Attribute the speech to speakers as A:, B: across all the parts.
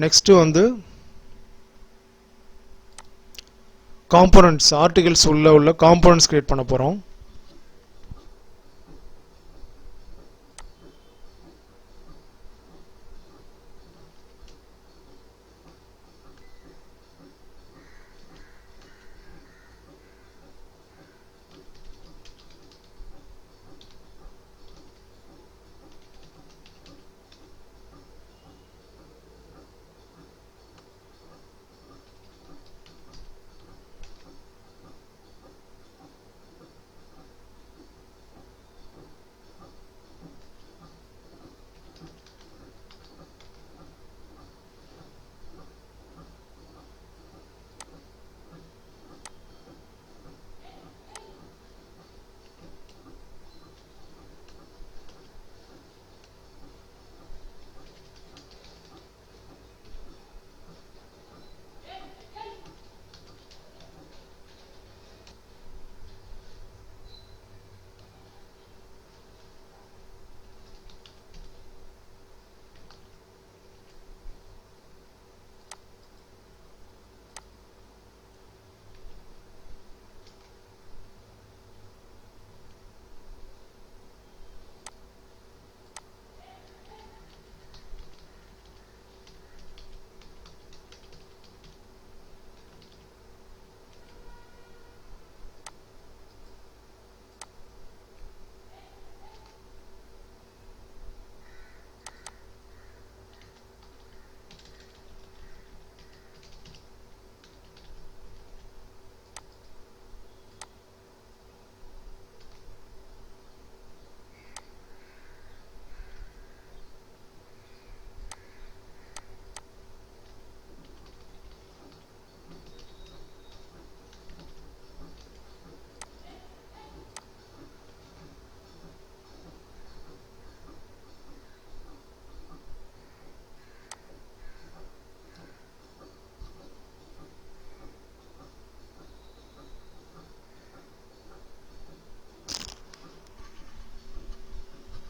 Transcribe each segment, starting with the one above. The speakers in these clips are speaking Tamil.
A: next வந்து components articles உள்ள components create பண்ண போறோம்.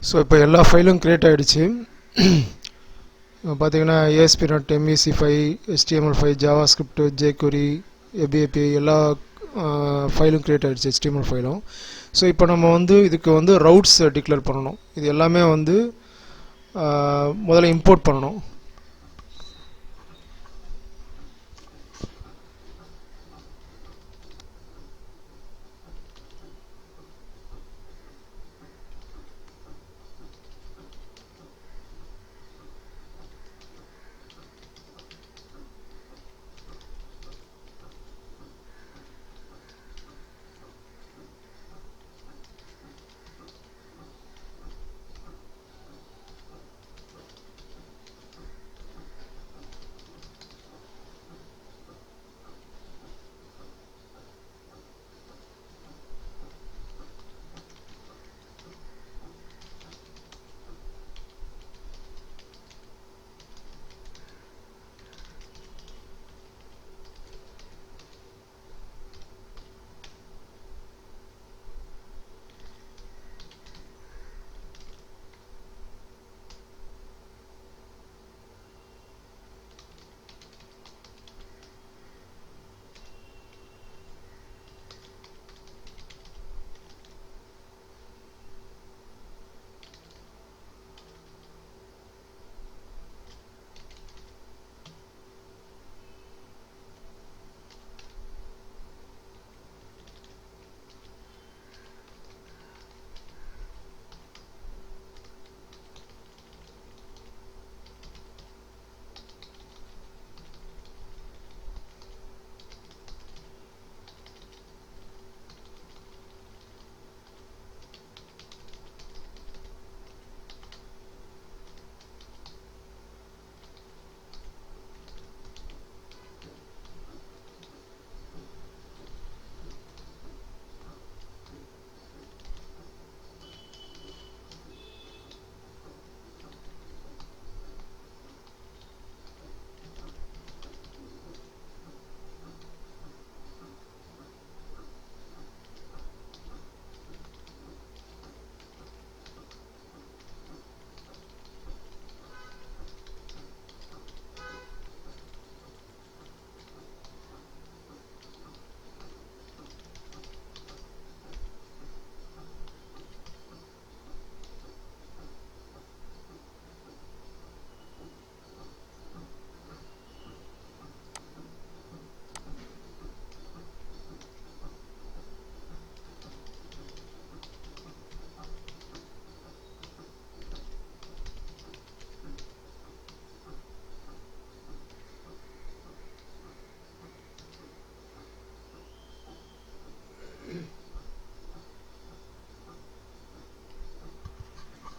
A: ஸோ இப்போ எல்லா ஃபைலும் க்ரியேட் ஆகிடுச்சு. பார்த்தீங்கன்னா ASP.NET MEC5 HTML5 JavaScript jQuery ABAPI எல்லா ஃபைலும் க்ரியேட் ஆகிடுச்சு, HTML ஃபைலும். ஸோ இப்போ நம்ம வந்து இதுக்கு வந்து ரவுட்ஸ் டிக்ளேர் பண்ணணும். இது எல்லாமே வந்து முதல்ல இம்போர்ட் பண்ணணும்.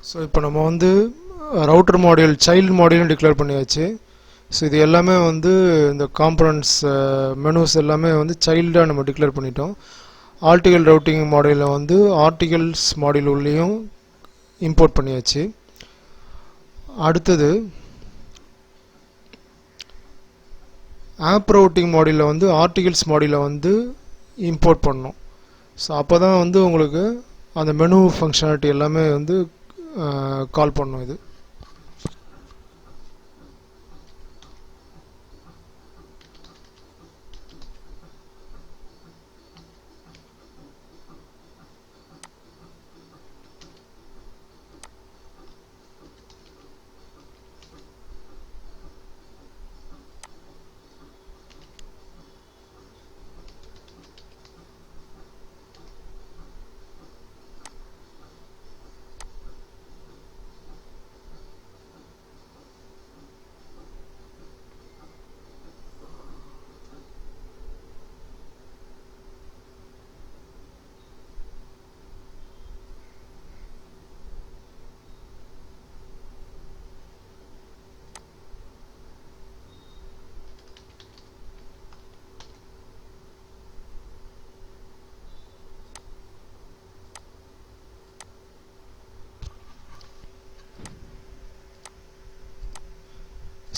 A: ஸோ இப்போ நம்ம வந்து ரவுட்டர் மாடியூல் சைல்டு மாடியூலும் டிக்ளேர் பண்ணியாச்சு. ஸோ இது எல்லாமே வந்து இந்த காம்பனன்ட்ஸ் மெனுஸ் எல்லாமே வந்து சைல்டாக நம்ம டிக்ளேர் பண்ணிட்டோம். ஆர்டிகல் ரவுட்டிங் மாடியூலில் வந்து ஆர்டிகல்ஸ் மாடியூல் உள்ளேயும் இம்போர்ட் பண்ணியாச்சு. அடுத்தது ஆப் ரவுட்டிங் மாடியூலில் வந்து ஆர்டிகல்ஸ் மாடியூலை வந்து இம்போர்ட் பண்ணணும். ஸோ அப்போ தான் வந்து உங்களுக்கு அந்த மெனு ஃபங்க்ஷனாலிட்டி எல்லாமே வந்து கால் பண்ணணும். இது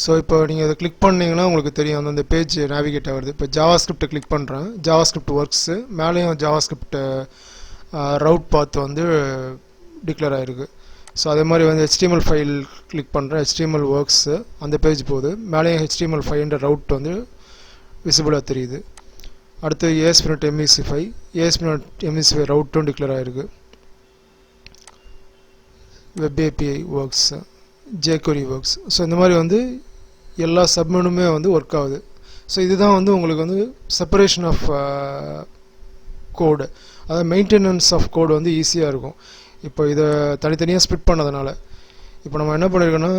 A: ஸோ இப்போ நீங்கள் அதை கிளிக் பண்ணிங்கன்னா உங்களுக்கு தெரியும் அந்த பேஜ் நேவிகேட் ஆகுது. இப்போ ஜாவாஸ்கிரிப்டை கிளிக் பண்ணுறேன், ஜாவாஸ்கிரிப்ட் ஒர்க்ஸு மேலேயும் ஜாவாஸ்கிரிப்ட் ரவுட் பாத் வந்து டிக்ளேர் ஆகிருக்கு. ஸோ அதே மாதிரி வந்து HTML ஃபைல் கிளிக் பண்ணுறேன், HTML ஒர்க்ஸு அந்த பேஜ் போகுது, மேலேயும் HTML5 ரவுட் வந்து விசிபிளாக தெரியுது. அடுத்து ASP.NET ரவுட்டும் டிக்ளேர் ஆகிருக்கு. Web API works, jQuery works. So இந்த மாதிரி வந்து எல்லா சப்மெனுமே வந்து ஒர்க் ஆகுது. ஸோ இதுதான் வந்து உங்களுக்கு வந்து செப்பரேஷன் ஆஃப் கோடு, அதாவது மெயின்டெனன்ஸ் ஆஃப் கோடு வந்து ஈஸியாக இருக்கும். இப்போ இதை தனித்தனியாக ஸ்ப்ளிட் பண்ணதுனால இப்போ நம்ம என்ன பண்ணியிருக்கோன்னா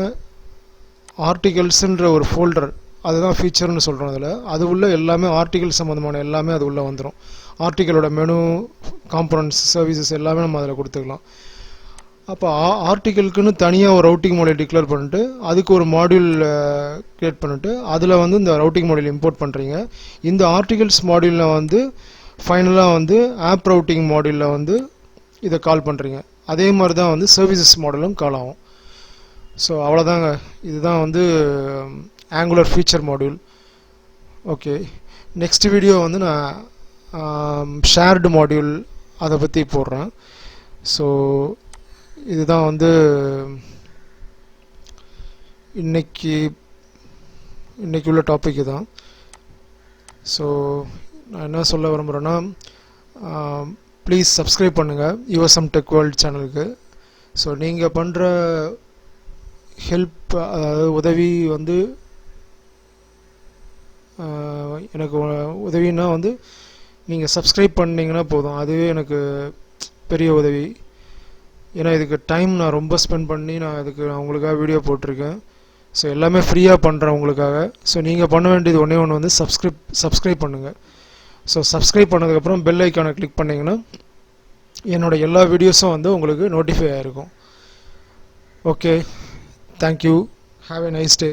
A: ஆர்டிகல்ஸுன்ற ஒரு ஃபோல்டர், அதுதான் ஃபீச்சர்னு சொல்கிறோம். அதில் அது உள்ள எல்லாமே ஆர்டிகல் சம்மந்தமான எல்லாமே அது உள்ளே வந்துடும். ஆர்டிகளோட மெனு, காம்பனன்ட்ஸ், சர்வீசஸ் எல்லாமே நம்ம அதில் கொடுத்துக்கலாம். அப்போ ஆர்டிகலுக்குன்னு தனியாக ஒரு ரவுட்டிங் மாடியூல் டிக்ளேர் பண்ணிட்டு அதுக்கு ஒரு மாடியூல் க்ரியேட் பண்ணிவிட்டு அதில் வந்து இந்த ரவுட்டிங் மாடியூல் இம்போர்ட் பண்ணுறீங்க. இந்த ஆர்டிகல்ஸ் மாடியூலில் வந்து ஃபைனலாக வந்து ஆப் ரவுட்டிங் மாடியூலில் வந்து இதை கால் பண்ணுறீங்க. அதே மாதிரி தான் வந்து சர்வீசஸ் மாடலும் கால் ஆகும். ஸோ அவ்வளோதாங்க, இதுதான் வந்து angular feature module. Okay, next video வந்து நான் ஷேர்டு மாடியூல் அதை பற்றி போடுறேன். ஸோ இதுதான் வந்து இன்னைக்கு உள்ள டாபிக் தான். ஸோ நான் என்ன சொல்ல விரும்புகிறேன்னா, ப்ளீஸ் சப்ஸ்கிரைப் பண்ணுங்கள் USMTECHWORLD சேனலுக்கு. ஸோ நீங்கள் பண்ணுற ஹெல்ப், அதாவது உதவி வந்து எனக்கு உதவின்னா வந்து நீங்கள் சப்ஸ்கிரைப் பண்ணிங்கன்னா போதும், அதுவே எனக்கு பெரிய உதவி. ஏன்னா இதுக்கு டைம் நான் ரொம்ப ஸ்பெண்ட் பண்ணி நான் உங்களுக்காக வீடியோ போட்டிருக்கேன். ஸோ எல்லாமே ஃப்ரீயாக பண்ணுறேன் உங்களுக்காக. ஸோ நீங்கள் பண்ண வேண்டியது ஒன்றே ஒன்று வந்து சப்ஸ்கிரைப் பண்ணுங்கள். ஸோ சப்ஸ்கிரைப் பண்ணதுக்கப்புறம் பெல் ஐக்கானை கிளிக் பண்ணிங்கன்னா என்னோடய எல்லா வீடியோஸும் வந்து உங்களுக்கு நோட்டிஃபை ஆகிருக்கும். Okay, thank you, have a nice day.